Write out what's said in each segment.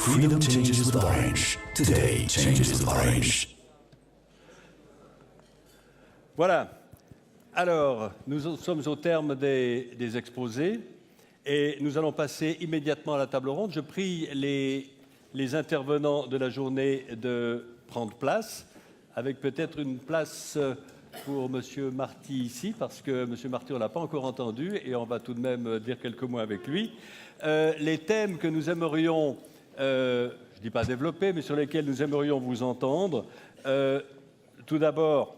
Freedom changes with Orange. Today changes with Orange. Voilà. Alors, nous sommes au terme des exposés et nous allons passer immédiatement à la table ronde. Je prie les intervenants de la journée de prendre place, avec peut-être une place pour M. Marty ici, parce que M. Marty, on ne l'a pas encore entendu et on va tout de même dire quelques mots avec lui. Les thèmes que nous aimerions, je ne dis pas développer, mais sur lesquels nous aimerions vous entendre. Tout d'abord,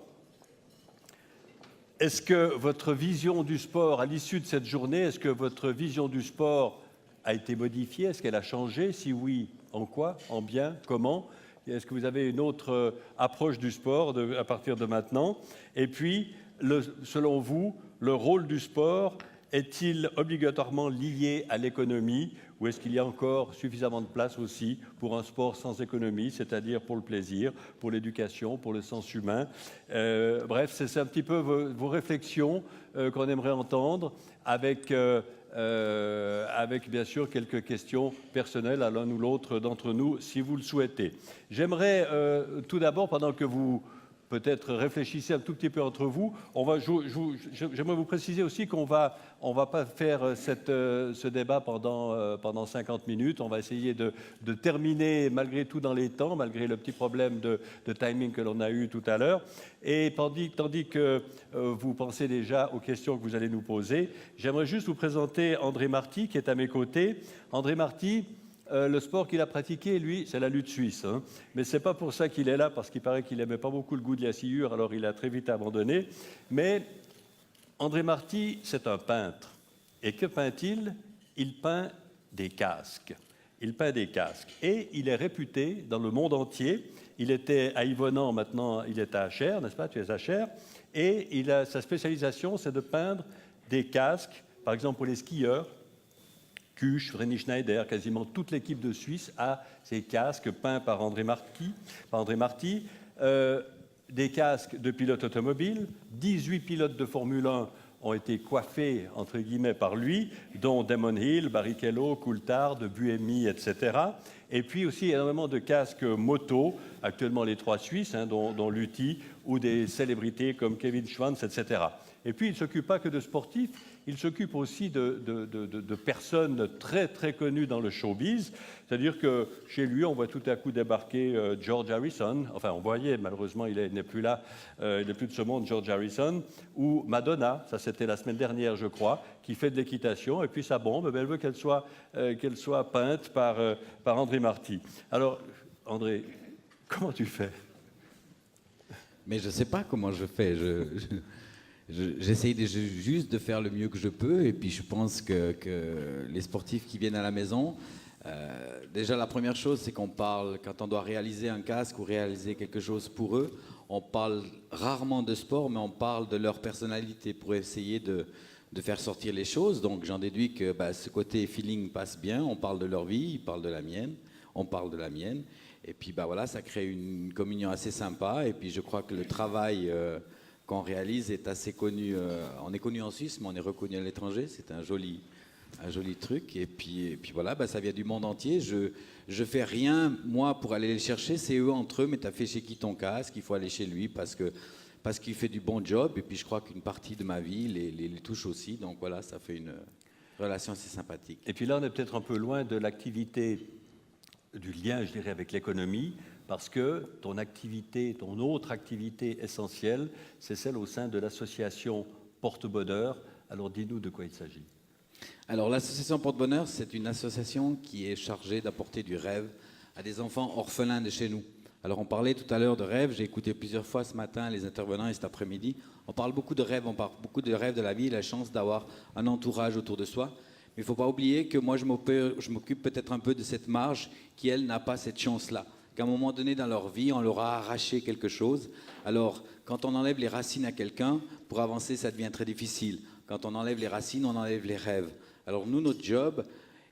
est-ce que votre vision du sport, à l'issue de cette journée, est-ce que votre vision du sport a été modifiée? Est-ce qu'elle a changé? Si oui, en quoi? En bien? Comment? Est-ce que vous avez une autre approche du sport à partir de maintenant? Et puis, selon vous, le rôle du sport est-il obligatoirement lié à l'économie ou est-ce qu'il y a encore suffisamment de place aussi pour un sport sans économie, c'est-à-dire pour le plaisir, pour l'éducation, pour le sens humain? Bref, c'est un petit peu vos réflexions qu'on aimerait entendre avec bien sûr quelques questions personnelles à l'un ou l'autre d'entre nous, si vous le souhaitez. J'aimerais tout d'abord, pendant que vous peut-être réfléchissez un tout petit peu entre vous. J'aimerais vous préciser aussi qu'on va pas faire ce débat pendant 50 minutes. On va essayer de terminer malgré tout dans les temps, malgré le petit problème de timing que l'on a eu tout à l'heure. Et tandis que vous pensez déjà aux questions que vous allez nous poser, j'aimerais juste vous présenter André Marty, qui est à mes côtés. André Marty, le sport qu'il a pratiqué, lui, c'est la lutte suisse. Hein. Mais ce n'est pas pour ça qu'il est là, parce qu'il paraît qu'il n'aimait pas beaucoup le goût de la sciure, alors il a très vite abandonné. Mais André Marty, c'est un peintre. Et que peint-il? Il peint des casques. Il peint des casques. Et il est réputé dans le monde entier. Il était à Yvonand, maintenant il est à Achères, n'est-ce pas? Tu es à Achères. Et sa spécialisation, c'est de peindre des casques, par exemple pour les skieurs. Kusch, Vreni Schneider, quasiment toute l'équipe de Suisse a ces casques peints par André Marty. Des casques de pilotes automobiles, 18 pilotes de Formule 1 ont été coiffés, entre guillemets, par lui, dont Damon Hill, Barrichello, Coulthard, Buemi, etc. Et puis aussi énormément de casques moto, actuellement les 3 Suisses, dont Luthi, ou des célébrités comme Kevin Schwantz, etc. Et puis, il ne s'occupe pas que de sportifs, il s'occupe aussi de personnes très, très connues dans le showbiz. C'est-à-dire que chez lui, on voit tout à coup débarquer George Harrison. Enfin, on voyait, malheureusement, il n'est plus là, il n'est plus de ce monde, George Harrison. Ou Madonna, ça c'était la semaine dernière, je crois, qui fait de l'équitation. Et puis sa bombe, elle veut qu'elle soit peinte par André Marty. Alors, André, comment tu fais? Mais je ne sais pas comment je fais. J'essaye juste de faire le mieux que je peux. Et puis je pense que les sportifs qui viennent à la maison, déjà la première chose, c'est qu'on parle, quand on doit réaliser un casque ou réaliser quelque chose pour eux, on parle rarement de sport, mais on parle de leur personnalité pour essayer de faire sortir les choses. Donc j'en déduis que ce côté feeling passe bien. On parle de leur vie, ils parlent de la mienne, on parle de la mienne. Et puis voilà, ça crée une communion assez sympa. Et puis je crois que le travail qu'on réalise est assez connu. On est connu en Suisse, mais on est reconnu à l'étranger. C'est un joli truc. Et puis voilà, ça vient du monde entier. Je fais rien, moi, pour aller les chercher. C'est eux entre eux. Mais tu as fait chez qui ton casque? Il faut aller chez lui parce qu'il fait du bon job. Et puis je crois qu'une partie de ma vie les touche aussi. Donc voilà, ça fait une relation assez sympathique. Et puis là, on est peut-être un peu loin de l'activité, du lien, je dirais, avec l'économie, parce que ton autre activité essentielle, c'est celle au sein de l'association Porte-Bonheur. Alors, dis-nous de quoi il s'agit. Alors, l'association Porte-Bonheur, c'est une association qui est chargée d'apporter du rêve à des enfants orphelins de chez nous. Alors, on parlait tout à l'heure de rêve. J'ai écouté plusieurs fois ce matin les intervenants et cet après-midi. On parle beaucoup de rêves, de la vie, la chance d'avoir un entourage autour de soi. Mais il ne faut pas oublier que moi, je m'occupe peut-être un peu de cette marge qui, elle, n'a pas cette chance-là. Qu'à un moment donné dans leur vie, on leur a arraché quelque chose. Alors, quand on enlève les racines à quelqu'un, pour avancer, ça devient très difficile. Quand on enlève les racines, on enlève les rêves. Alors nous, notre job,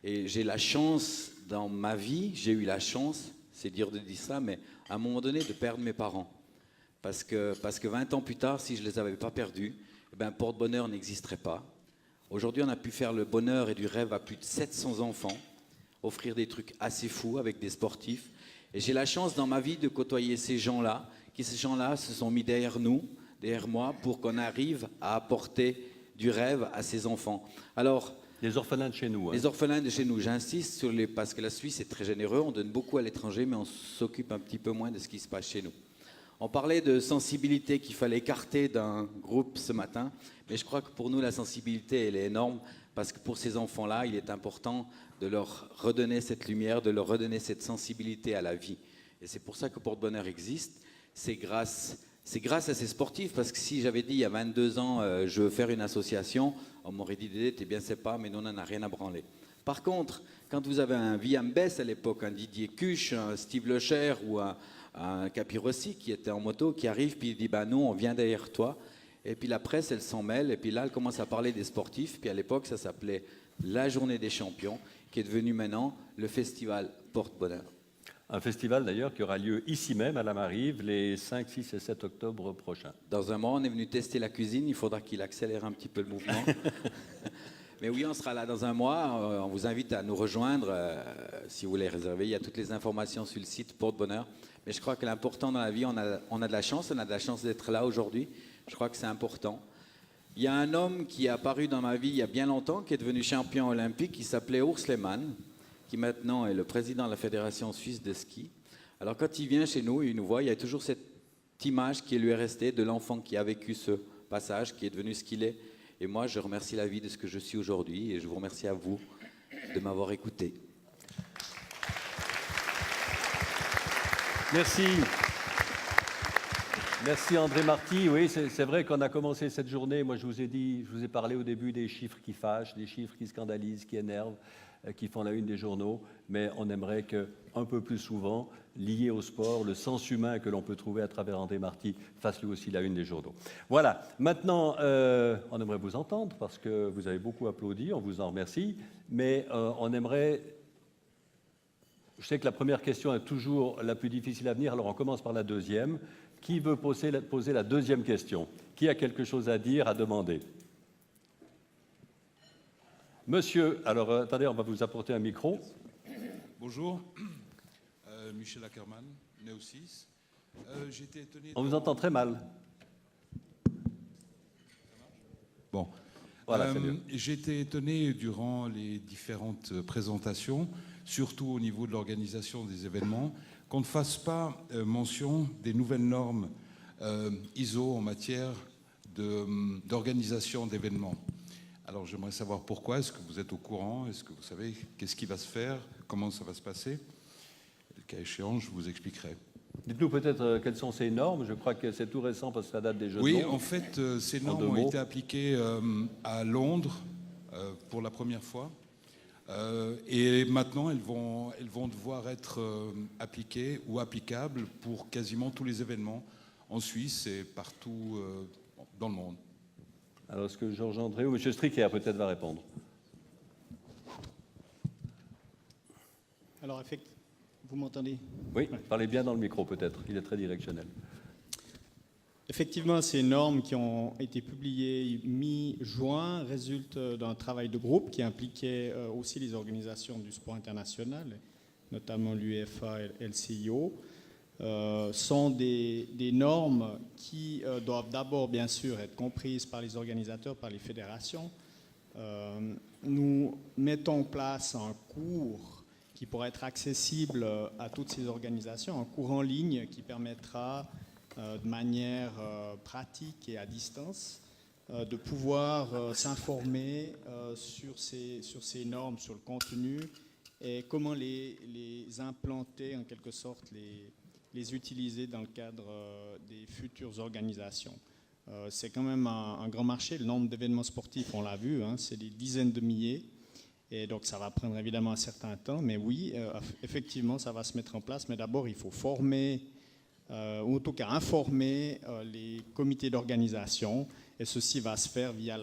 et j'ai la chance dans ma vie, j'ai eu la chance, c'est dur de dire ça, mais à un moment donné, de perdre mes parents. Parce que 20 ans plus tard, si je ne les avais pas perdus, Porte-Bonheur n'existerait pas. Aujourd'hui, on a pu faire le bonheur et du rêve à plus de 700 enfants. offrir des trucs assez fous avec des sportifs. Et j'ai la chance dans ma vie de côtoyer ces gens-là, ces gens-là se sont mis derrière nous, derrière moi, pour qu'on arrive à apporter du rêve à ces enfants. Alors, Les orphelins de chez nous. Hein. les orphelins de chez nous, j'insiste sur parce que la Suisse est très généreux, on donne beaucoup à l'étranger, mais on s'occupe un petit peu moins de ce qui se passe chez nous. On parlait de sensibilité qu'il fallait écarter d'un groupe ce matin, mais je crois que pour nous, la sensibilité, elle est énorme, parce que pour ces enfants-là, il est important de leur redonner cette lumière, de leur redonner cette sensibilité à la vie. Et c'est pour ça que Porte-Bonheur existe. C'est grâce à ces sportifs, parce que si j'avais dit il y a 22 ans, je veux faire une association, on m'aurait dit, Dédé, t'es bien sympa, mais nous, on n'en a rien à branler. Par contre, quand vous avez un William Bess à l'époque, un Didier Cuche, un Steve Lecher ou un Capirossi qui était en moto, qui arrive, puis il dit, ben nous, on vient derrière toi. Et puis la presse, elle s'en mêle, et puis là, elle commence à parler des sportifs, puis à l'époque, ça s'appelait la Journée des champions, qui est devenu maintenant le festival Porte-Bonheur. Un festival d'ailleurs qui aura lieu ici même à la Marive les 5, 6 et 7 octobre prochains. Dans un mois, on est venu tester la cuisine, il faudra qu'il accélère un petit peu le mouvement. Mais oui, on sera là dans un mois, on vous invite à nous rejoindre si vous voulez réserver. Il y a toutes les informations sur le site Porte-Bonheur. Mais je crois que l'important dans la vie, on a de la chance d'être là aujourd'hui. Je crois que c'est important. Il y a un homme qui est apparu dans ma vie il y a bien longtemps, qui est devenu champion olympique, qui s'appelait Urs Lehmann, qui maintenant est le président de la Fédération suisse de ski. Alors quand il vient chez nous, il nous voit, il y a toujours cette image qui lui est restée de l'enfant qui a vécu ce passage, qui est devenu ce qu'il est. Et moi, je remercie la vie de ce que je suis aujourd'hui et je vous remercie à vous de m'avoir écouté. Merci. Merci André Marty. Oui, c'est vrai qu'on a commencé cette journée. Moi, je vous ai parlé au début des chiffres qui fâchent, des chiffres qui scandalisent, qui énervent, qui font la une des journaux. Mais on aimerait qu'un peu plus souvent, lié au sport, le sens humain que l'on peut trouver à travers André Marty fasse lui aussi la une des journaux. Voilà. Maintenant, on aimerait vous entendre parce que vous avez beaucoup applaudi. On vous en remercie. Mais on aimerait... Je sais que la première question est toujours la plus difficile à venir, alors on commence par la deuxième. Qui veut poser la deuxième question? Qui a quelque chose à dire, à demander? Monsieur, alors attendez, on va vous apporter un micro. Bonjour, Michel Ackermann, Néo-6. J'étais étonné... On vous entend très mal. Bon. Voilà, c'est mieux. J'étais étonné durant les différentes présentations, surtout au niveau de l'organisation des événements, qu'on ne fasse pas mention des nouvelles normes ISO en matière d'organisation d'événements. Alors j'aimerais savoir pourquoi, est-ce que vous êtes au courant, est-ce que vous savez qu'est-ce qui va se faire, comment ça va se passer? Le cas échéant, je vous expliquerai. Dites-nous peut-être quelles sont ces normes. Je crois que c'est tout récent parce que ça date des Jeux de Oui, Londres. en fait, ces normes ont été appliquées à Londres pour la première fois. Et maintenant, elles vont devoir être appliquées ou applicables pour quasiment tous les événements en Suisse et partout dans le monde. Alors, est-ce que Georges André ou M. Stricker peut-être va répondre? Alors, vous m'entendez? Oui, parlez bien dans le micro peut-être, il est très directionnel. Effectivement, ces normes qui ont été publiées mi-juin résultent d'un travail de groupe qui impliquait aussi les organisations du sport international, notamment l'UEFA et le CIO. Sont des normes qui doivent d'abord, bien sûr, être comprises par les organisateurs, par les fédérations. Nous mettons en place un cours qui pourra être accessible à toutes ces organisations, un cours en ligne qui permettra de manière pratique et à distance de pouvoir s'informer sur ces normes, sur le contenu et comment les implanter en quelque sorte, les utiliser dans le cadre des futures organisations. C'est quand même un grand marché. Le nombre d'événements sportifs, on l'a vu, hein, c'est des dizaines de milliers. Et donc, ça va prendre évidemment un certain temps. Mais oui, effectivement, ça va se mettre en place. Mais d'abord, il faut former, ou en tout cas informer les comités d'organisation. Et ceci va se faire via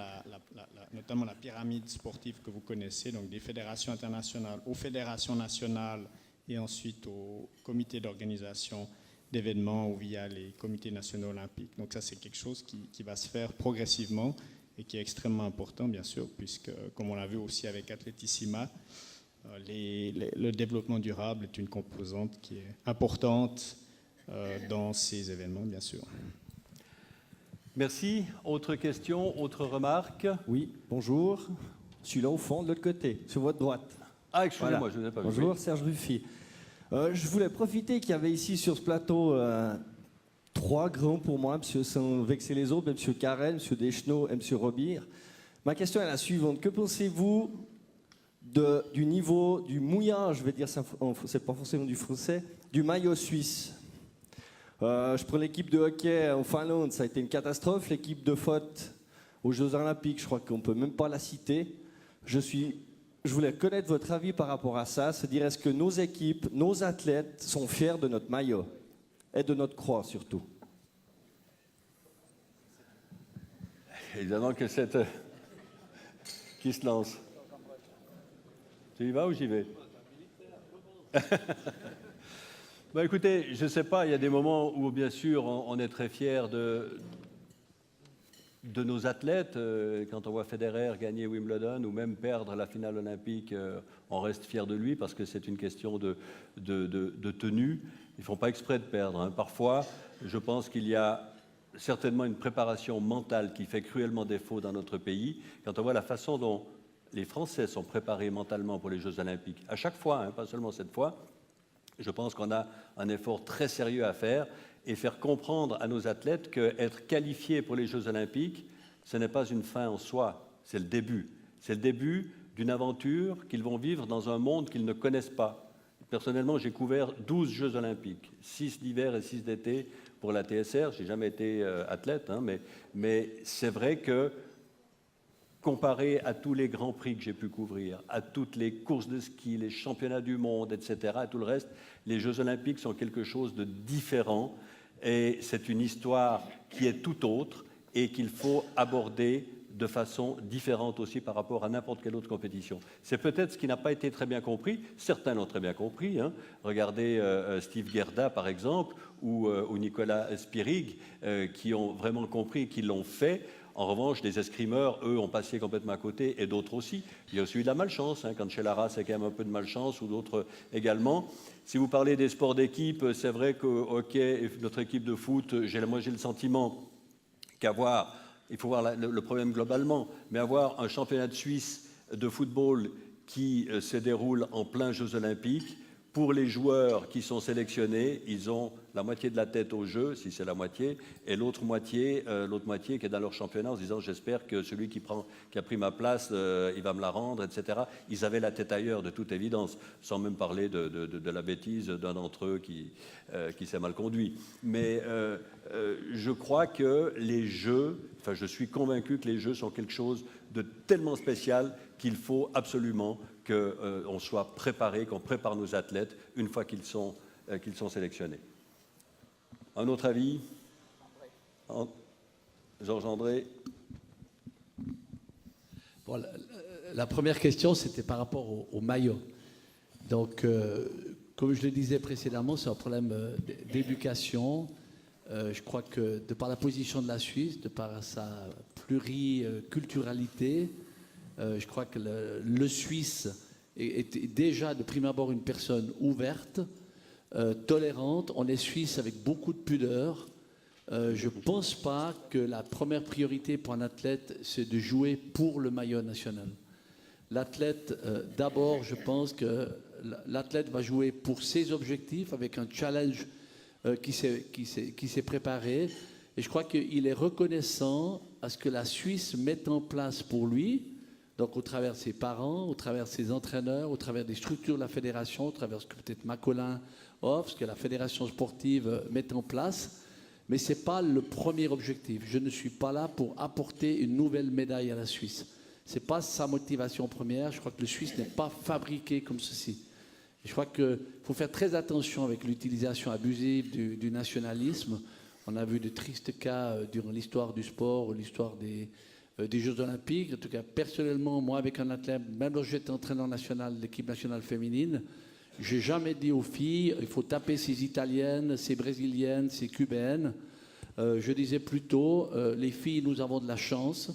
notamment la pyramide sportive que vous connaissez, donc des fédérations internationales aux fédérations nationales et ensuite au comité d'organisation d'événements ou via les comités nationaux olympiques. Donc ça, c'est quelque chose qui va se faire progressivement et qui est extrêmement important, bien sûr, puisque, comme on l'a vu aussi avec Atletissima, le développement durable est une composante qui est importante dans ces événements, bien sûr. Merci. Autre question, autre remarque? Oui, bonjour. Je suis là au fond, de l'autre côté, sur votre droite. Ah, excusez-moi, Voilà. je ne vous ai pas vu. Bonjour, Serge Ruffi. Je voulais profiter qu'il y avait ici sur ce plateau 3 grands pour moi, M. sans vexer les autres, M. Carrel, M. Deschenaux et M. Robir. Ma question est la suivante. Que pensez-vous du niveau du mouillage, je vais dire ça, c'est pas forcément du français, du maillot suisse? Je prends l'équipe de hockey en Finlande, ça a été une catastrophe. L'équipe de foot aux Jeux Olympiques, je crois qu'on ne peut même pas la citer. Je voulais connaître votre avis par rapport à ça, se dire est-ce que nos équipes, nos athlètes sont fiers de notre maillot et de notre croix surtout. Évidemment que c'est... Qui se lance? Tu y vas ou j'y vais? Bah, écoutez, je ne sais pas, il y a des moments où bien sûr on est très fiers de nos athlètes. Quand on voit Federer gagner Wimbledon ou même perdre la finale olympique, on reste fier de lui parce que c'est une question de tenue. Ils ne font pas exprès de perdre, hein. Parfois, je pense qu'il y a certainement une préparation mentale qui fait cruellement défaut dans notre pays. Quand on voit la façon dont les Français sont préparés mentalement pour les Jeux Olympiques, à chaque fois, hein, pas seulement cette fois, je pense qu'on a un effort très sérieux à faire et faire comprendre à nos athlètes qu'être qualifiés pour les Jeux Olympiques, ce n'est pas une fin en soi, c'est le début. C'est le début d'une aventure qu'ils vont vivre dans un monde qu'ils ne connaissent pas. Personnellement, j'ai couvert 12 Jeux Olympiques, 6 d'hiver et 6 d'été pour la TSR. Je n'ai jamais été athlète, hein, mais c'est vrai que comparé à tous les grands prix que j'ai pu couvrir, à toutes les courses de ski, les championnats du monde, etc., et tout le reste, les Jeux Olympiques sont quelque chose de différent et c'est une histoire qui est tout autre et qu'il faut aborder de façon différente aussi par rapport à n'importe quelle autre compétition. C'est peut-être ce qui n'a pas été très bien compris. Certains l'ont très bien compris, hein. Regardez Steve Gerda, par exemple, ou Nicolas Spirig, qui ont vraiment compris et qui l'ont fait. En revanche, les escrimeurs, eux, ont passé complètement à côté, et d'autres aussi. Il y a aussi eu de la malchance, hein, quand chez Lara, c'est quand même un peu de malchance, ou d'autres également. Si vous parlez des sports d'équipe, c'est vrai qu'au hockey et notre équipe de foot, moi j'ai le sentiment qu'avoir, il faut voir le problème globalement, mais avoir un championnat de Suisse de football qui se déroule en plein Jeux Olympiques, pour les joueurs qui sont sélectionnés, ils ont la moitié de la tête au jeu, si c'est la moitié, et l'autre moitié qui est dans leur championnat en se disant j'espère que celui qui a pris ma place, il va me la rendre, etc. Ils avaient la tête ailleurs, de toute évidence, sans même parler de la bêtise d'un d'entre eux qui s'est mal conduit. Mais je crois que les Jeux, je suis convaincu que les Jeux sont quelque chose de tellement spécial qu'il faut absolument qu'on soit préparé, qu'on prépare nos athlètes une fois qu'ils sont sélectionnés. Un autre avis? Georges André. Bon, la première question, c'était par rapport au maillot. Donc, comme je le disais précédemment, c'est un problème d'éducation. Je crois que de par la position de la Suisse, de par sa pluriculturalité, je crois que le Suisse est déjà de prime abord une personne ouverte, tolérante. On est Suisse avec beaucoup de pudeur. Je ne pense pas que la première priorité pour un athlète, c'est de jouer pour le maillot national. L'athlète, d'abord, je pense que l'athlète va jouer pour ses objectifs avec un challenge qui s'est préparé. Et je crois qu'il est reconnaissant à ce que la Suisse mette en place pour lui, donc au travers de ses parents, au travers de ses entraîneurs, au travers des structures de la fédération, au travers de ce que peut-être Macolin offre, ce que la fédération sportive met en place. Mais ce n'est pas le premier objectif. Je ne suis pas là pour apporter une nouvelle médaille à la Suisse. Ce n'est pas sa motivation première. Je crois que le Suisse n'est pas fabriqué comme ceci. Et je crois qu'il faut faire très attention avec l'utilisation abusive du nationalisme. On a vu de tristes cas durant l'histoire du sport, l'histoire des Jeux Olympiques. En tout cas, personnellement, moi, avec un athlète, même lorsque j'étais entraîneur national de l'équipe nationale féminine, je n'ai jamais dit aux filles, il faut taper ces Italiennes, ces Brésiliennes, ces Cubaines. Je disais plutôt, les filles, nous avons de la chance.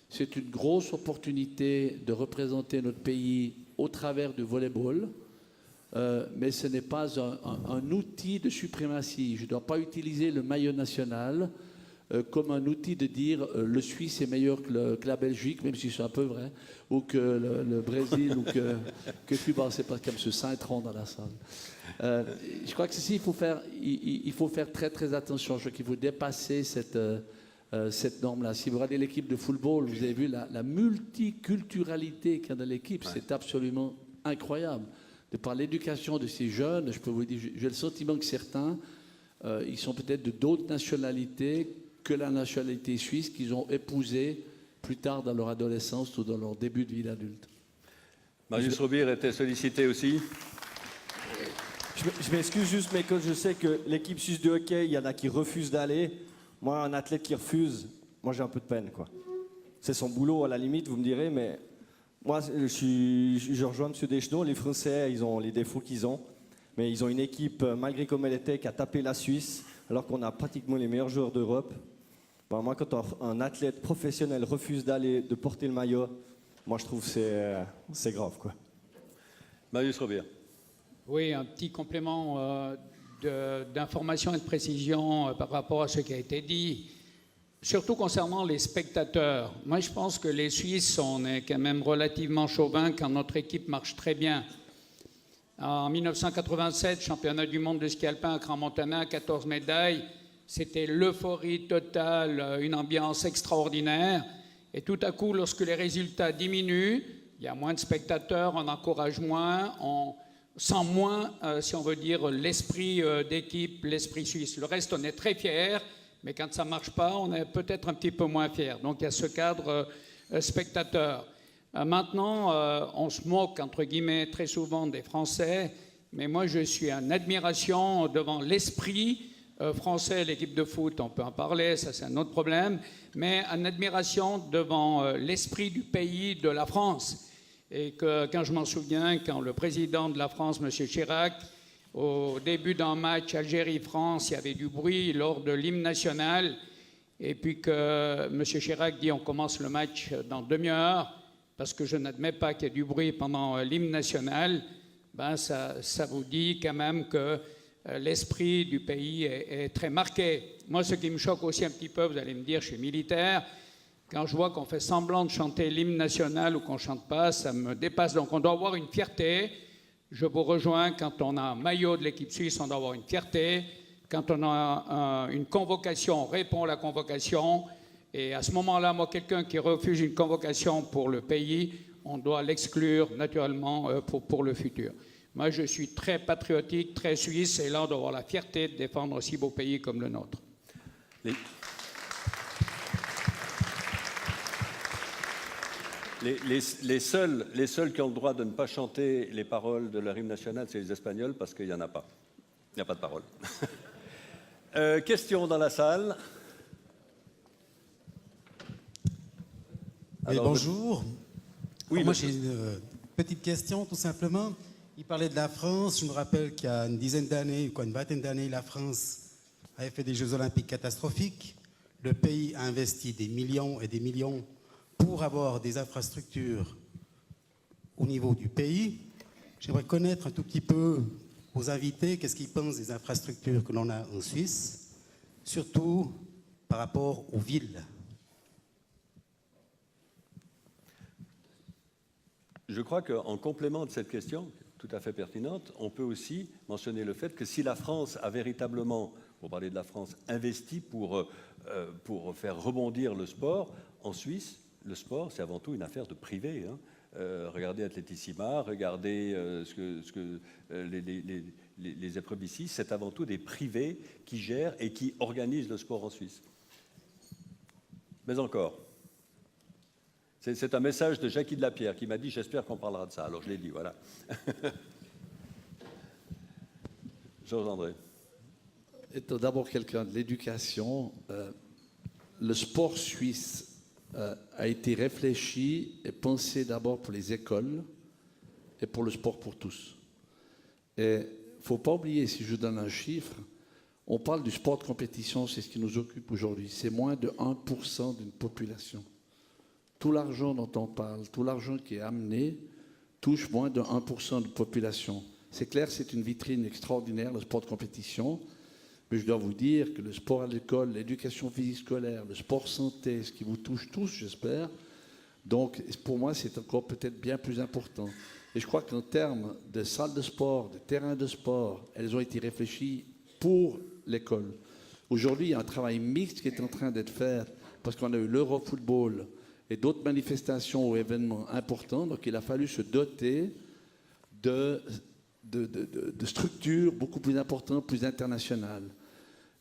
C'est une grosse opportunité de représenter notre pays au travers du volleyball, mais ce n'est pas un outil de suprématie. Je ne dois pas utiliser le maillot national comme un outil de dire le Suisse est meilleur que la Belgique, même si c'est un peu vrai, ou que le Brésil, ou que Cuba, c'est pas comme ce Saint-Tron dans la salle. Je crois que ceci, il faut faire très très attention. Je crois qu'il faut dépasser cette norme-là. Si vous regardez l'équipe de football, vous avez vu la multiculturalité qu'il y a dans l'équipe, c'est absolument incroyable. De par l'éducation de ces jeunes, je peux vous dire, j'ai le sentiment que certains, ils sont peut-être de d'autres nationalités que la nationalité suisse qu'ils ont épousée plus tard dans leur adolescence ou dans leur début de vie d'adulte. Marius Robir était sollicité aussi. Je m'excuse juste, mais quand je sais que l'équipe suisse de hockey, il y en a qui refusent d'aller. Moi, un athlète qui refuse, moi j'ai un peu de peine, quoi. C'est son boulot à la limite, vous me direz, mais moi je rejoins M. Deschenaux. Les Français, ils ont les défauts qu'ils ont, mais ils ont une équipe, malgré comme elle était, qui a tapé la Suisse, alors qu'on a pratiquement les meilleurs joueurs d'Europe. Bon, moi, quand un athlète professionnel refuse d'aller, de porter le maillot, moi je trouve que c'est grave, quoi. Marius Robir. Oui, un petit complément d'information et de précision par rapport à ce qui a été dit, surtout concernant les spectateurs. Moi, je pense que les Suisses, on est quand même relativement chauvins quand notre équipe marche très bien. En 1987, championnat du monde de ski alpin à Crans-Montana, 14 médailles, c'était l'euphorie totale, une ambiance extraordinaire. Et tout à coup, lorsque les résultats diminuent, il y a moins de spectateurs, on encourage moins, on sent moins, si on veut dire, l'esprit d'équipe, l'esprit suisse. Le reste, on est très fiers, mais quand ça ne marche pas, on est peut-être un petit peu moins fiers. Donc il y a ce cadre spectateur. Maintenant, on se moque, entre guillemets, très souvent des Français, mais moi je suis en admiration devant l'esprit français, l'équipe de foot, on peut en parler, ça c'est un autre problème, mais en admiration devant l'esprit du pays, de la France. Et que quand je m'en souviens, quand le président de la France, M. Chirac, au début d'un match Algérie-France, il y avait du bruit lors de l'hymne national, et puis que M. Chirac dit on commence le match dans demi-heure, parce que je n'admets pas qu'il y ait du bruit pendant l'hymne national, ben ça vous dit quand même que l'esprit du pays est très marqué. Moi, ce qui me choque aussi un petit peu, vous allez me dire, je suis militaire, quand je vois qu'on fait semblant de chanter l'hymne national ou qu'on ne chante pas, ça me dépasse. Donc on doit avoir une fierté. Je vous rejoins, quand on a un maillot de l'équipe suisse, on doit avoir une fierté. Quand on a une convocation, on répond à la convocation. Et à ce moment-là, moi, quelqu'un qui refuse une convocation pour le pays, on doit l'exclure naturellement pour le futur. Moi, je suis très patriotique, très suisse, et là, on doit avoir la fierté de défendre un si beau pays comme le nôtre. Les seuls qui ont le droit de ne pas chanter les paroles de leur hymne national, c'est les Espagnols, parce qu'il n'y en a pas. Il n'y a pas de paroles. Question dans la salle. Alors, bonjour. Oui, moi, j'ai une petite question, tout simplement. Il parlait de la France. Je me rappelle qu'il y a une dizaine d'années, une vingtaine d'années, la France avait fait des Jeux Olympiques catastrophiques. Le pays a investi des millions et des millions pour avoir des infrastructures au niveau du pays. J'aimerais connaître un tout petit peu aux invités qu'est-ce qu'ils pensent des infrastructures que l'on a en Suisse, surtout par rapport aux villes. Je crois qu'en complément de cette question, tout à fait pertinente, on peut aussi mentionner le fait que si la France a véritablement, pour parler de la France, investi pour faire rebondir le sport, en Suisse, le sport, c'est avant tout une affaire de privé. Hein. Regardez Atletissima, regardez les épreuves ici, c'est avant tout des privés qui gèrent et qui organisent le sport en Suisse. Mais encore, c'est un message de Jackie de la Pierre qui m'a dit « J'espère qu'on parlera de ça ». Alors je l'ai dit, voilà. Georges André. Étant d'abord quelqu'un de l'éducation, le sport suisse a été réfléchi et pensé d'abord pour les écoles et pour le sport pour tous. Et il ne faut pas oublier, si je donne un chiffre, on parle du sport de compétition, c'est ce qui nous occupe aujourd'hui. C'est moins de 1% d'une population. Tout l'argent dont on parle, tout l'argent qui est amené, touche moins de 1% de population. C'est clair, c'est une vitrine extraordinaire, le sport de compétition. Mais je dois vous dire que le sport à l'école, l'éducation physique scolaire, le sport santé, ce qui vous touche tous, j'espère, donc pour moi, c'est encore peut-être bien plus important. Et je crois qu'en termes de salles de sport, de terrains de sport, elles ont été réfléchies pour l'école. Aujourd'hui, il y a un travail mixte qui est en train d'être fait parce qu'on a eu l'Eurofootball et d'autres manifestations ou événements importants. Donc il a fallu se doter de structures beaucoup plus importantes, plus internationales.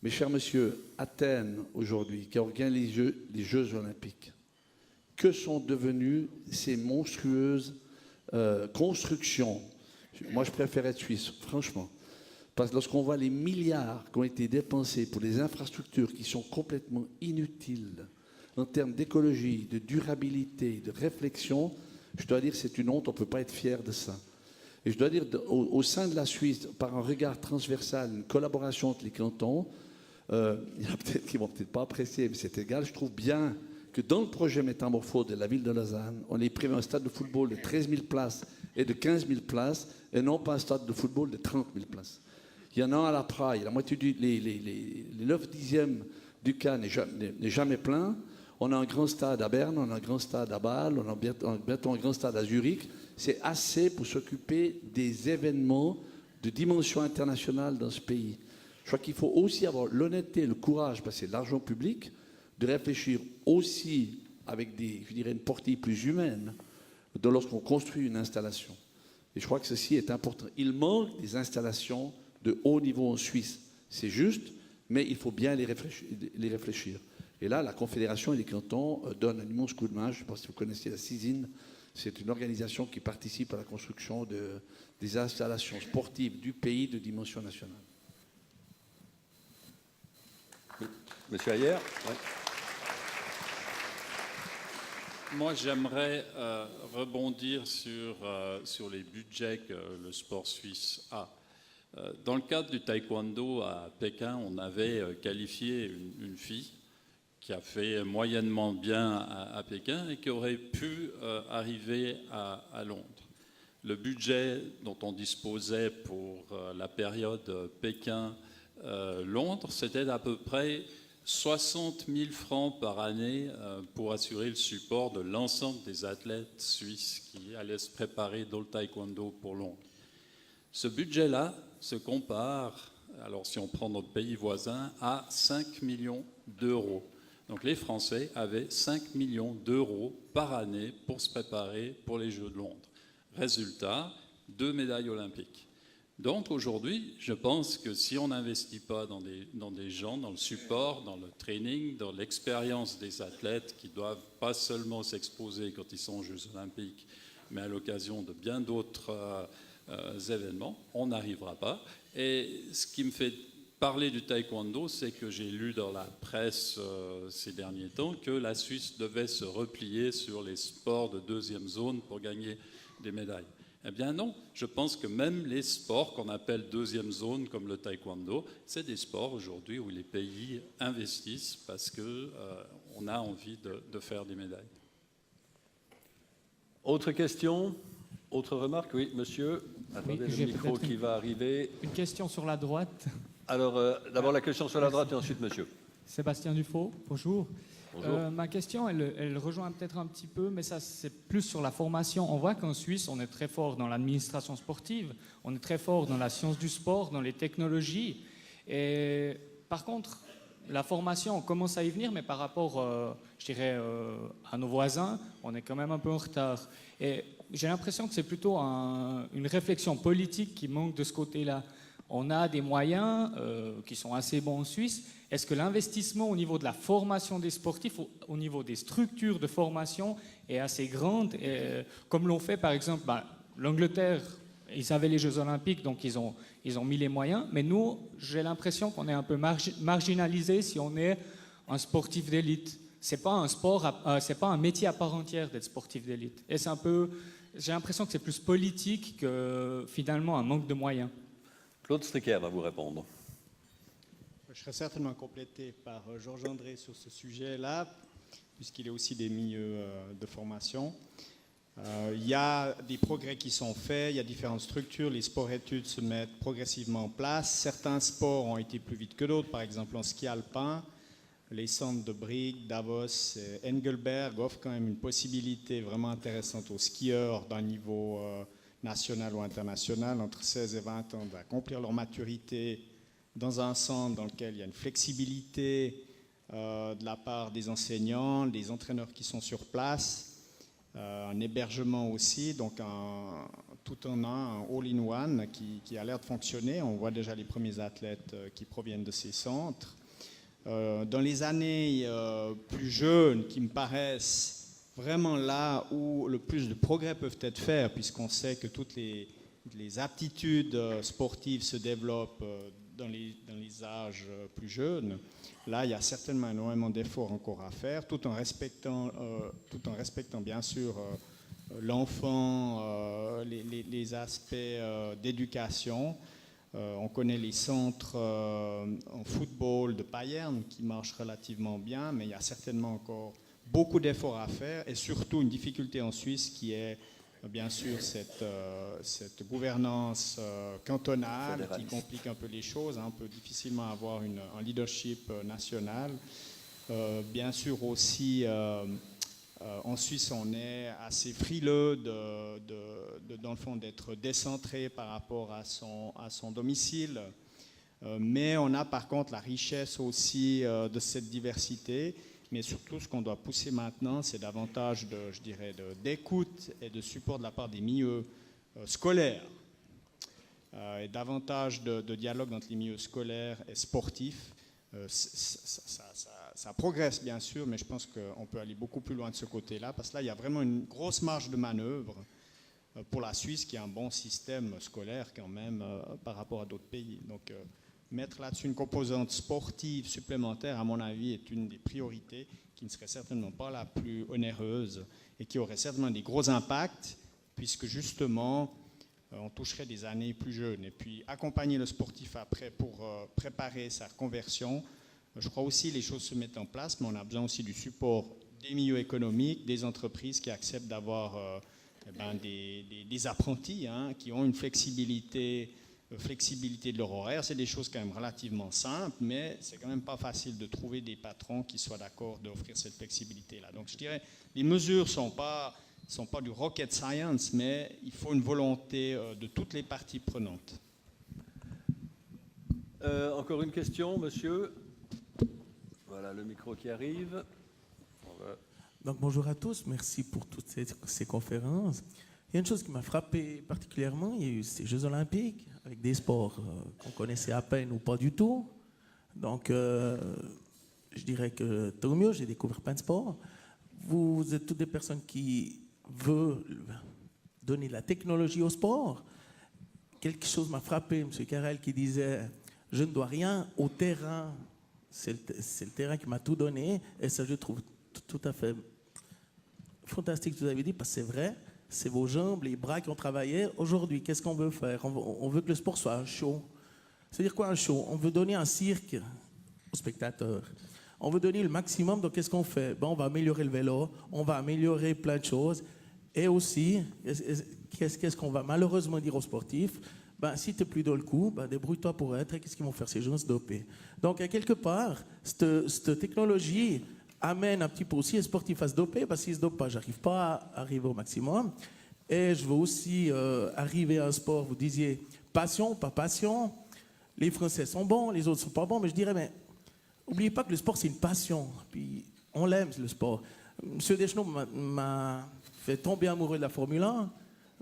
Mes chers messieurs, Athènes, aujourd'hui, qui organise les Jeux olympiques, que sont devenues ces monstrueuses constructions? Moi, je préfère être suisse, franchement. Parce que lorsqu'on voit les milliards qui ont été dépensés pour des infrastructures qui sont complètement inutiles en termes d'écologie, de durabilité, de réflexion, je dois dire que c'est une honte, on ne peut pas être fier de ça. Et je dois dire, au sein de la Suisse, par un regard transversal, une collaboration entre les cantons, il y en a peut-être qui ne vont peut-être pas apprécier, mais c'est égal, je trouve bien que dans le projet Métamorphose de la ville de Lausanne, on ait prévu un stade de football de 13 000 places et de 15 000 places, et non pas un stade de football de 30 000 places. Il y en a un à la Praille, la moitié les 9/10 du cas n'est jamais plein. On a un grand stade à Berne, on a un grand stade à Bâle, on a bientôt un grand stade à Zurich. C'est assez pour s'occuper des événements de dimension internationale dans ce pays. Je crois qu'il faut aussi avoir l'honnêteté, le courage, parce que c'est de l'argent public, de réfléchir aussi avec une portée plus humaine lorsqu'on construit une installation. Et je crois que ceci est important. Il manque des installations de haut niveau en Suisse. C'est juste, mais il faut bien les réfléchir. Et là, la Confédération et les cantons donnent un immense coup de main. Je ne sais pas si vous connaissez la CISIN. C'est une organisation qui participe à la construction des installations sportives du pays de dimension nationale. Monsieur Ayer. Ouais. Moi, j'aimerais rebondir sur les budgets que le sport suisse a. Dans le cadre du taekwondo à Pékin, on avait qualifié une fille qui a fait moyennement bien à Pékin et qui aurait pu arriver à Londres. Le budget dont on disposait pour la période Pékin-Londres, c'était à peu près 60 000 francs par année pour assurer le support de l'ensemble des athlètes suisses qui allaient se préparer dans le taekwondo pour Londres. Ce budget-là se compare, alors si on prend notre pays voisin, à 5 millions d'euros. Donc les Français avaient 5 millions d'euros par année pour se préparer pour les Jeux de Londres. Résultat, 2 médailles olympiques. Donc aujourd'hui, je pense que si on n'investit pas dans des gens, dans le support, dans le training, dans l'expérience des athlètes qui doivent pas seulement s'exposer quand ils sont aux Jeux olympiques, mais à l'occasion de bien d'autres événements, on n'arrivera pas. Et ce qui me fait parler du taekwondo, c'est que j'ai lu dans la presse ces derniers temps que la Suisse devait se replier sur les sports de deuxième zone pour gagner des médailles. Eh bien non, je pense que même les sports qu'on appelle deuxième zone, comme le taekwondo, c'est des sports aujourd'hui où les pays investissent parce qu'on a envie de faire des médailles. Autre question? Autre remarque? Oui, monsieur. Attendez, le micro qui va arriver. Une question sur la droite. Alors, d'abord la question sur la droite et ensuite monsieur. Sébastien Dufaux, bonjour. Bonjour. Ma question, elle rejoint peut-être un petit peu, mais ça c'est plus sur la formation. On voit qu'en Suisse, on est très fort dans l'administration sportive, on est très fort dans la science du sport, dans les technologies. Et par contre, la formation, on commence à y venir, mais par rapport, je dirais, à nos voisins, on est quand même un peu en retard. Et j'ai l'impression que c'est plutôt une réflexion politique qui manque de ce côté-là. On a des moyens qui sont assez bons en Suisse. Est-ce que l'investissement au niveau de la formation des sportifs, au niveau des structures de formation, est assez grande comme l'ont fait par exemple l'Angleterre, ils avaient les Jeux Olympiques, donc ils ont mis les moyens. Mais nous, j'ai l'impression qu'on est un peu marginalisé si on est un sportif d'élite. C'est pas un sport, c'est pas un métier à part entière d'être sportif d'élite. Et c'est un peu, j'ai l'impression que c'est plus politique que finalement un manque de moyens. Claude Stricker va vous répondre. Je serai certainement complété par Georges André sur ce sujet-là, puisqu'il est aussi des milieux de formation. Il y a des progrès qui sont faits, il y a différentes structures, les sports-études se mettent progressivement en place. Certains sports ont été plus vite que d'autres, par exemple en ski alpin. Les centres de Brieg, Davos et Engelberg offrent quand même une possibilité vraiment intéressante aux skieurs d'un niveau national ou international, entre 16 et 20 ans, d'accomplir leur maturité dans un centre dans lequel il y a une flexibilité de la part des enseignants, des entraîneurs qui sont sur place. Un hébergement aussi, donc tout en un all-in-one qui a l'air de fonctionner. On voit déjà les premiers athlètes qui proviennent de ces centres. Dans les années plus jeunes, qui me paraissent vraiment là où le plus de progrès peuvent être faits, puisqu'on sait que toutes les aptitudes sportives se développent dans les âges plus jeunes. Là, il y a certainement énormément d'efforts encore à faire, tout en respectant bien sûr l'enfant, les aspects d'éducation. On connaît les centres en football de Payerne qui marchent relativement bien, mais il y a certainement encore beaucoup d'efforts à faire et surtout une difficulté en Suisse qui est bien sûr cette gouvernance cantonale qui complique un peu les choses. On peut difficilement avoir un leadership national. Bien sûr aussi, en Suisse, on est assez frileux dans le fond d'être décentré par rapport à son domicile. Mais on a par contre la richesse aussi de cette diversité. Mais surtout, ce qu'on doit pousser maintenant, c'est davantage d'écoute et de support de la part des milieux scolaires et davantage de dialogue entre les milieux scolaires et sportifs. Ça progresse bien sûr, mais je pense qu'on peut aller beaucoup plus loin de ce côté-là, parce que là, il y a vraiment une grosse marge de manœuvre pour la Suisse, qui a un bon système scolaire quand même par rapport à d'autres pays. Donc, mettre là-dessus une composante sportive supplémentaire, à mon avis, est une des priorités qui ne serait certainement pas la plus onéreuse et qui aurait certainement des gros impacts, puisque justement, on toucherait des années plus jeunes. Et puis, accompagner le sportif après pour préparer sa conversion. Je crois aussi que les choses se mettent en place, mais on a besoin aussi du support des milieux économiques, des entreprises qui acceptent d'avoir des apprentis qui ont une flexibilité de leur horaire. C'est des choses quand même relativement simples, mais c'est quand même pas facile de trouver des patrons qui soient d'accord d'offrir cette flexibilité-là. Donc je dirais, les mesures sont pas du rocket science, mais il faut une volonté de toutes les parties prenantes. Encore une question, monsieur. Voilà le micro qui arrive. Donc bonjour à tous, merci pour toutes ces conférences. Il y a une chose qui m'a frappé particulièrement, il y a eu ces Jeux Olympiques avec des sports qu'on connaissait à peine ou pas du tout. Donc je dirais que tant mieux, j'ai découvert plein de sports. Vous êtes toutes des personnes qui veulent donner de la technologie au sport. Quelque chose m'a frappé, M. Carrel, qui disait « Je ne dois rien au terrain ». C'est le terrain qui m'a tout donné, et ça je trouve tout à fait fantastique ce que vous avez dit, parce que c'est vrai, c'est vos jambes, les bras qui ont travaillé. Aujourd'hui, qu'est-ce qu'on veut faire? On veut que le sport soit un show. C'est-à-dire quoi un show? On veut donner un cirque aux spectateurs. On veut donner le maximum, donc qu'est-ce qu'on fait? On va améliorer le vélo, on va améliorer plein de choses, et aussi, qu'est-ce qu'on va malheureusement dire aux sportifs? Si tu n'es plus dans le coup, débrouille-toi pour être. Qu'est-ce qu'ils vont faire? Ces gens se doper. Donc, à quelque part, cette technologie amène un petit peu aussi les sportifs à se doper, parce qu'ils ne se dopent pas, je n'arrive pas à arriver au maximum. Et je veux aussi arriver à un sport, vous disiez passion, pas passion. Les Français sont bons, les autres ne sont pas bons, mais je dirais, mais n'oubliez pas que le sport, c'est une passion. Puis, on l'aime, le sport. Monsieur Deschenaux m'a fait tomber amoureux de la Formule 1.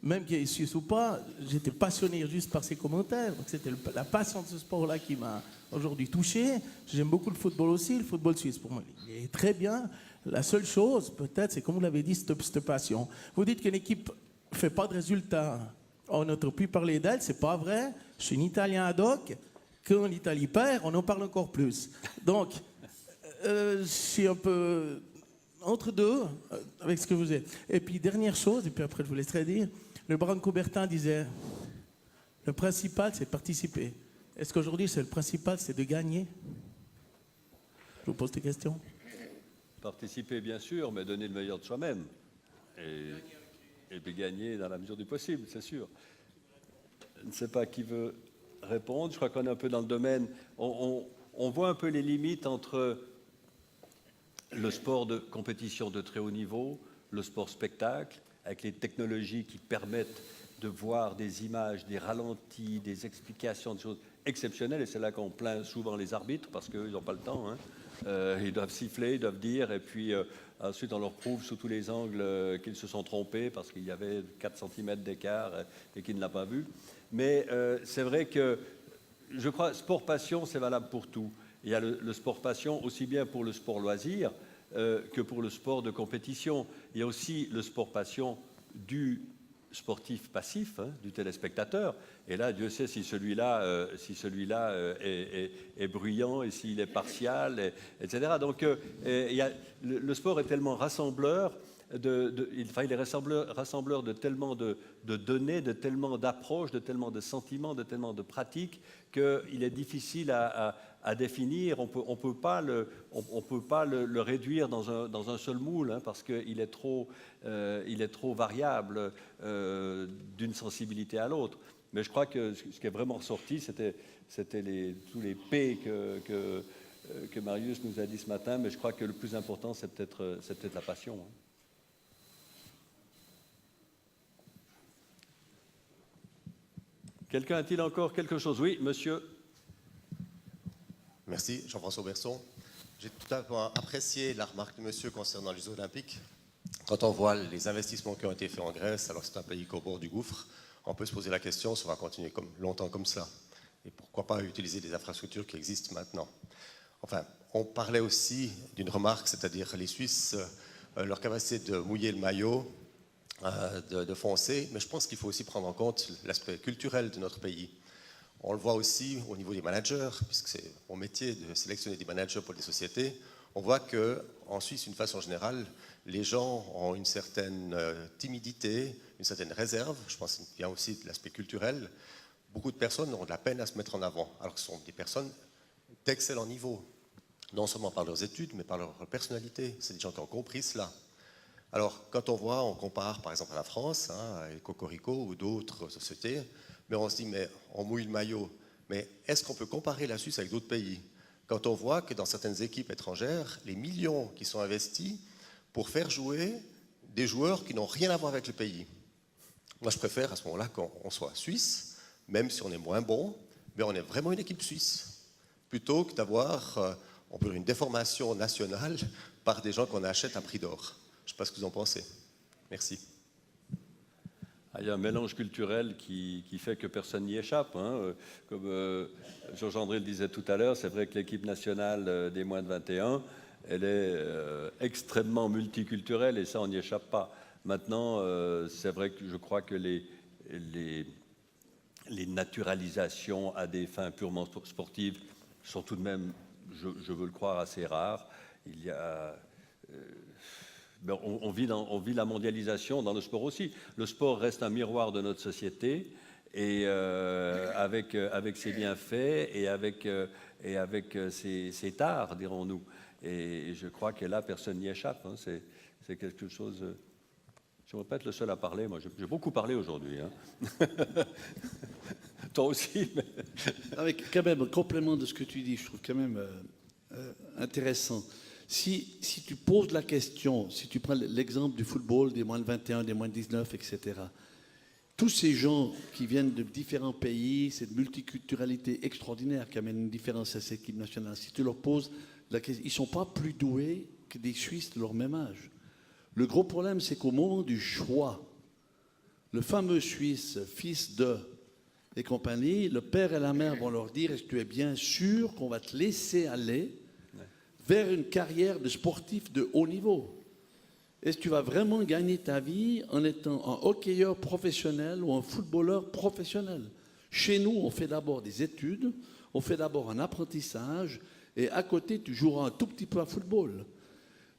Même qu'il y ait suisse ou pas, j'étais passionné juste par ses commentaires. Donc c'était la passion de ce sport-là qui m'a aujourd'hui touché. J'aime beaucoup le football aussi. Le football suisse, pour moi, il est très bien. La seule chose, peut-être, c'est comme vous l'avez dit, cette passion. Vous dites qu'une équipe ne fait pas de résultats. On n'entend plus parler d'elle, c'est pas vrai. Je suis un Italien ad hoc. Quand l'Italie perd, on en parle encore plus. Donc, je suis un peu entre deux avec ce que vous êtes. Et puis, dernière chose, et puis après, je vous laisserai dire. Le baron Coubertin disait, le principal, c'est de participer. Est-ce qu'aujourd'hui, le principal, c'est de gagner? Je vous pose des questions. Participer, bien sûr, mais donner le meilleur de soi-même. Et et puis gagner dans la mesure du possible, c'est sûr. Je ne sais pas qui veut répondre. Je crois qu'on est un peu dans le domaine. On voit un peu les limites entre le sport de compétition de très haut niveau, le sport spectacle, avec les technologies qui permettent de voir des images, des ralentis, des explications, des choses exceptionnelles. Et c'est là qu'on plaint souvent les arbitres, parce qu'eux, ils n'ont pas le temps. Ils doivent siffler, ils doivent dire, et puis ensuite on leur prouve sous tous les angles qu'ils se sont trompés, parce qu'il y avait 4 cm d'écart et qu'ils ne l'ont pas vu. Mais c'est vrai que, je crois, sport-passion, c'est valable pour tout. Il y a le sport-passion aussi bien pour le sport loisir que pour le sport de compétition. Il y a aussi le sport-passion du sportif passif, du téléspectateur. Et là, Dieu sait si celui-là est bruyant et s'il est partial, etc. Donc, le sport est tellement rassembleur. Il est rassembleur de tellement de données, de tellement d'approches, de tellement de sentiments, de tellement de pratiques qu'il est difficile à définir. On peut pas le réduire dans un seul moule, parce qu'il est trop variable d'une sensibilité à l'autre. Mais je crois que ce qui est vraiment ressorti, c'était tous les P que Marius nous a dit ce matin. Mais je crois que le plus important, c'est peut-être la passion. Quelqu'un a-t-il encore quelque chose? Oui, monsieur. Merci, Jean-François Berson. J'ai tout à fait apprécié la remarque de monsieur concernant les Jeux Olympiques. Quand on voit les investissements qui ont été faits en Grèce, alors c'est un pays qui est au bord du gouffre, on peut se poser la question si on va continuer longtemps comme ça. Et pourquoi pas utiliser des infrastructures qui existent maintenant. Enfin, on parlait aussi d'une remarque, c'est-à-dire les Suisses, leur capacité de mouiller le maillot, de foncer, mais je pense qu'il faut aussi prendre en compte l'aspect culturel de notre pays. On le voit aussi au niveau des managers, puisque c'est mon métier de sélectionner des managers pour les sociétés. On voit qu'en Suisse, d'une façon générale, les gens ont une certaine timidité, une certaine réserve. Je pense qu'il vient aussi de l'aspect culturel. Beaucoup de personnes ont de la peine à se mettre en avant, alors que ce sont des personnes d'excellent niveau, non seulement par leurs études, mais par leur personnalité. C'est des gens qui ont compris cela. Alors, quand on compare par exemple à la France, avec Cocorico ou d'autres sociétés, mais on se dit, mais on mouille le maillot. Mais est-ce qu'on peut comparer la Suisse avec d'autres pays? Quand on voit que dans certaines équipes étrangères, les millions qui sont investis pour faire jouer des joueurs qui n'ont rien à voir avec le pays. Moi, je préfère à ce moment-là qu'on soit suisse, même si on est moins bon, mais on est vraiment une équipe suisse, plutôt que d'avoir une déformation nationale par des gens qu'on achète à prix d'or. Je ne sais pas ce que vous en pensez. Merci. Il y a un mélange culturel qui fait que personne n'y échappe. Comme Georges-André le disait tout à l'heure, c'est vrai que l'équipe nationale des moins de 21, elle est extrêmement multiculturelle et ça, on n'y échappe pas. Maintenant, c'est vrai que je crois que les naturalisations à des fins purement sportives sont tout de même, je veux le croire, assez rares. Il y a... On vit la mondialisation dans le sport aussi. Le sport reste un miroir de notre société et avec ses bienfaits et avec ses tares, dirons-nous. Et je crois que là, personne n'y échappe. C'est quelque chose... Je ne vais pas être le seul à parler. Moi, j'ai beaucoup parlé aujourd'hui. Toi aussi. Mais... Avec quand même un complément de ce que tu dis, je trouve quand même intéressant. Si tu poses la question, si tu prends l'exemple du football, des moins de 21, des moins de 19, etc., tous ces gens qui viennent de différents pays, cette multiculturalité extraordinaire qui amène une différence à cette équipe nationale, si tu leur poses la question, ils ne sont pas plus doués que des Suisses de leur même âge. Le gros problème, c'est qu'au moment du choix, le fameux Suisse, fils de et compagnie, le père et la mère vont leur dire, est-ce que tu es bien sûr qu'on va te laisser aller vers une carrière de sportif de haut niveau? Est-ce que tu vas vraiment gagner ta vie en étant un hockeyeur professionnel ou un footballeur professionnel? Chez nous, on fait d'abord des études, on fait d'abord un apprentissage, et à côté, tu joueras un tout petit peu à football.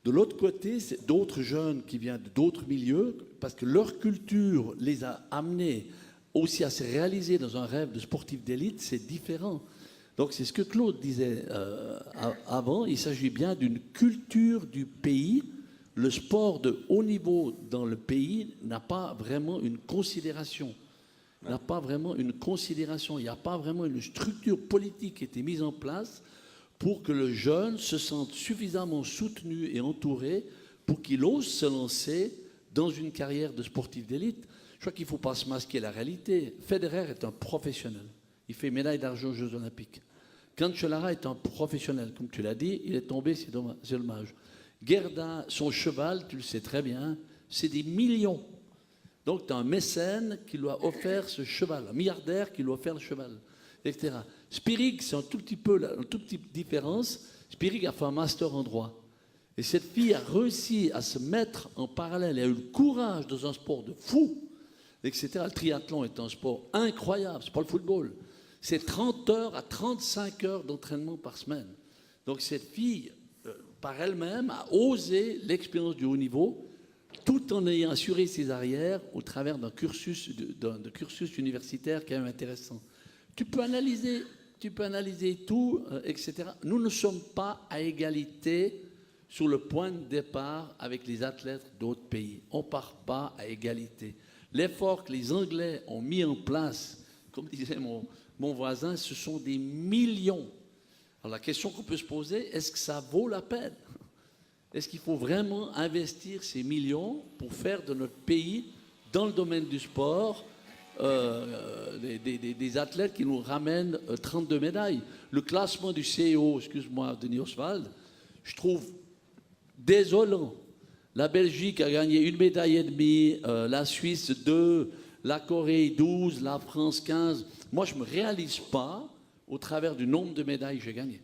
De l'autre côté, c'est d'autres jeunes qui viennent d'autres milieux, parce que leur culture les a amenés aussi à se réaliser dans un rêve de sportif d'élite, c'est différent. Donc c'est ce que Claude disait avant, il s'agit bien d'une culture du pays le sport de haut niveau dans le pays n'a pas vraiment une considération. N'a pas vraiment une considération. Il n'y a pas vraiment une structure politique qui a été mise en place pour que le jeune se sente suffisamment soutenu et entouré pour qu'il ose se lancer dans une carrière de sportif d'élite. Je crois qu'il ne faut pas se masquer la réalité. Federer est un professionnel. Il fait médaille d'argent aux Jeux Olympiques. Cancellara est un professionnel. Comme tu l'as dit, il est tombé, c'est dommage. Gerda, son cheval, tu le sais très bien, c'est des millions. Donc tu as un mécène qui lui a offert ce cheval, un milliardaire qui lui a offert le cheval, etc. Spirig, c'est une toute petite différence. Spirig a fait un master en droit. Et cette fille a réussi à se mettre en parallèle, elle a eu le courage dans un sport de fou, etc. Le triathlon est un sport incroyable, c'est pas le football. C'est 30 heures à 35 heures d'entraînement par semaine. Donc cette fille, par elle-même, a osé l'expérience du haut niveau, tout en ayant assuré ses arrières au travers d'un cursus universitaire quand même intéressant. Tu peux analyser tout, etc. Nous ne sommes pas à égalité sur le point de départ avec les athlètes d'autres pays. On ne part pas à égalité. L'effort que les Anglais ont mis en place, comme disait mon voisin, ce sont des millions. Alors la question qu'on peut se poser, est-ce que ça vaut la peine? Est-ce qu'il faut vraiment investir ces millions pour faire de notre pays, dans le domaine du sport, des athlètes qui nous ramènent 32 médailles? Le classement du CIO, excuse-moi, Denis Oswald, je trouve désolant. La Belgique a gagné 1 médaille et demie, la Suisse 2, la Corée 12, la France 15. Moi, je ne me réalise pas au travers du nombre de médailles que j'ai gagnées.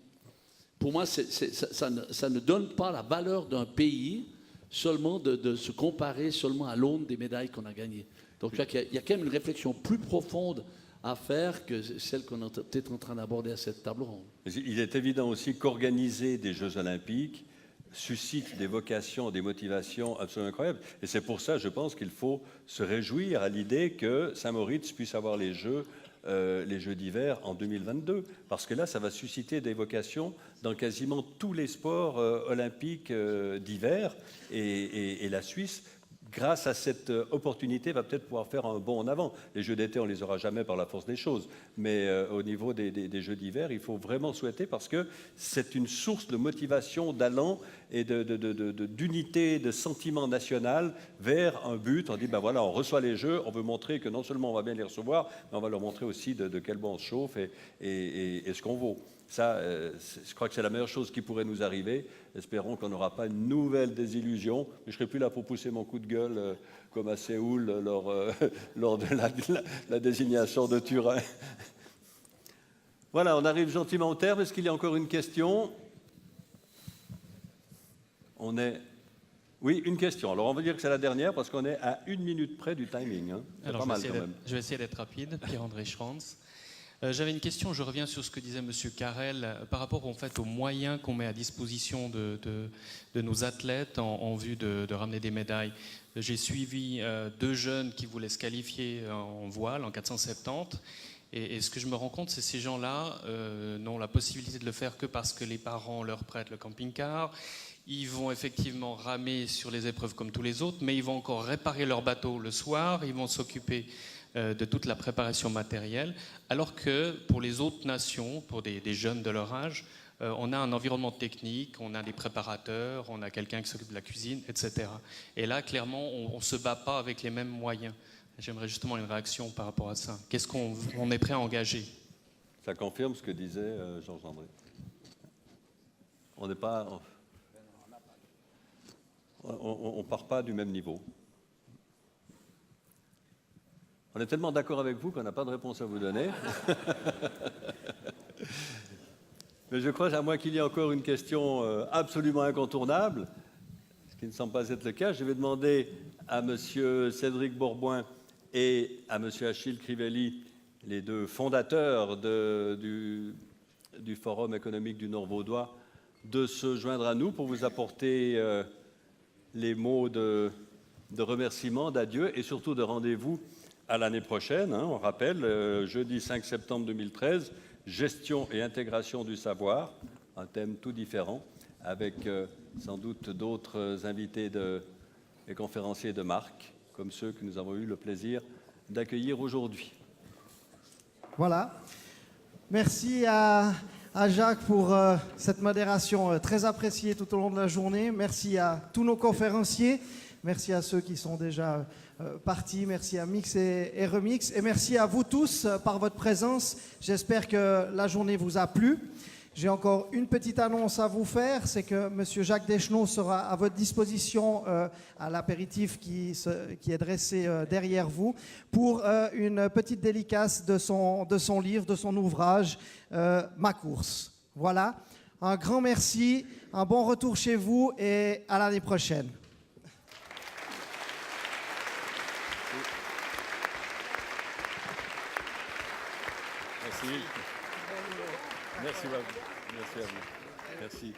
Pour moi, ça ne donne pas la valeur d'un pays seulement de se comparer seulement à l'aune des médailles qu'on a gagnées. Donc il y a quand même une réflexion plus profonde à faire que celle qu'on est peut-être en train d'aborder à cette table ronde. Il est évident aussi qu'organiser des Jeux Olympiques suscite des vocations, des motivations absolument incroyables. Et c'est pour ça, je pense, qu'il faut se réjouir à l'idée que Saint-Moritz puisse avoir les Jeux d'hiver en 2022. Parce que là, ça va susciter des vocations dans quasiment tous les sports olympiques d'hiver. Et la Suisse, grâce à cette opportunité, va peut-être pouvoir faire un bond en avant. Les Jeux d'été, on ne les aura jamais par la force des choses. Mais au niveau des Jeux d'hiver, il faut vraiment souhaiter parce que c'est une source de motivation, d'allant et d'unité, de sentiment national vers un but. On dit, ben voilà, on reçoit les Jeux, on veut montrer que non seulement on va bien les recevoir, mais on va leur montrer aussi de quel bon on se chauffe et ce qu'on vaut. Ça, je crois que c'est la meilleure chose qui pourrait nous arriver. Espérons qu'on n'aura pas une nouvelle désillusion. Mais je ne serai plus là pour pousser mon coup de gueule comme à Séoul lors de la désignation de Turin. Voilà, on arrive gentiment au terme. Est-ce qu'il y a encore une question? Oui, une question. Alors on va dire que c'est la dernière parce qu'on est à 1 minute près du timing. Hein. C'est pas mal quand même. Je vais essayer d'être rapide. Pierre-André Schranz. J'avais une question, je reviens sur ce que disait M. Carrel par rapport en fait, aux moyens qu'on met à disposition de nos athlètes en vue de ramener des médailles. J'ai suivi 2 jeunes qui voulaient se qualifier en voile en 470 et ce que je me rends compte, c'est que ces gens-là n'ont la possibilité de le faire que parce que les parents leur prêtent le camping-car. Ils vont effectivement ramer sur les épreuves comme tous les autres, mais ils vont encore réparer leur bateau le soir, ils vont s'occuper de toute la préparation matérielle, alors que pour les autres nations, pour des jeunes de leur âge, on a un environnement technique, on a des préparateurs, on a quelqu'un qui s'occupe de la cuisine, etc. Et là, clairement, on ne se bat pas avec les mêmes moyens. J'aimerais justement une réaction par rapport à ça. Qu'est-ce qu'on est prêt à engager? Ça confirme ce que disait Georges André. On n'est pas... On part pas du même niveau. On est tellement d'accord avec vous qu'on n'a pas de réponse à vous donner. Mais je crois, à moins qu'il y ait encore une question absolument incontournable, ce qui ne semble pas être le cas, je vais demander à M. Cédric Bourboin et à M. Achille Crivelli, les 2 fondateurs du Forum économique du Nord-Vaudois, de se joindre à nous pour vous apporter les mots de remerciement, d'adieu et surtout de rendez-vous à l'année prochaine. On rappelle, jeudi 5 septembre 2013, gestion et intégration du savoir, un thème tout différent, avec sans doute d'autres invités et conférenciers de marque, comme ceux que nous avons eu le plaisir d'accueillir aujourd'hui. Voilà. Merci à Jacques pour cette modération très appréciée tout au long de la journée. Merci à tous nos conférenciers. Merci à ceux qui sont déjà partis. Merci à Mix et Remix. Et merci à vous tous par votre présence. J'espère que la journée vous a plu. J'ai encore une petite annonce à vous faire, c'est que M. Jacques Deschenaux sera à votre disposition à l'apéritif qui est dressé derrière vous pour une petite dédicace de son livre, de son ouvrage, Ma course. Voilà, un grand merci, un bon retour chez vous et à l'année prochaine. Merci. Merci à vous. Merci à vous. Merci.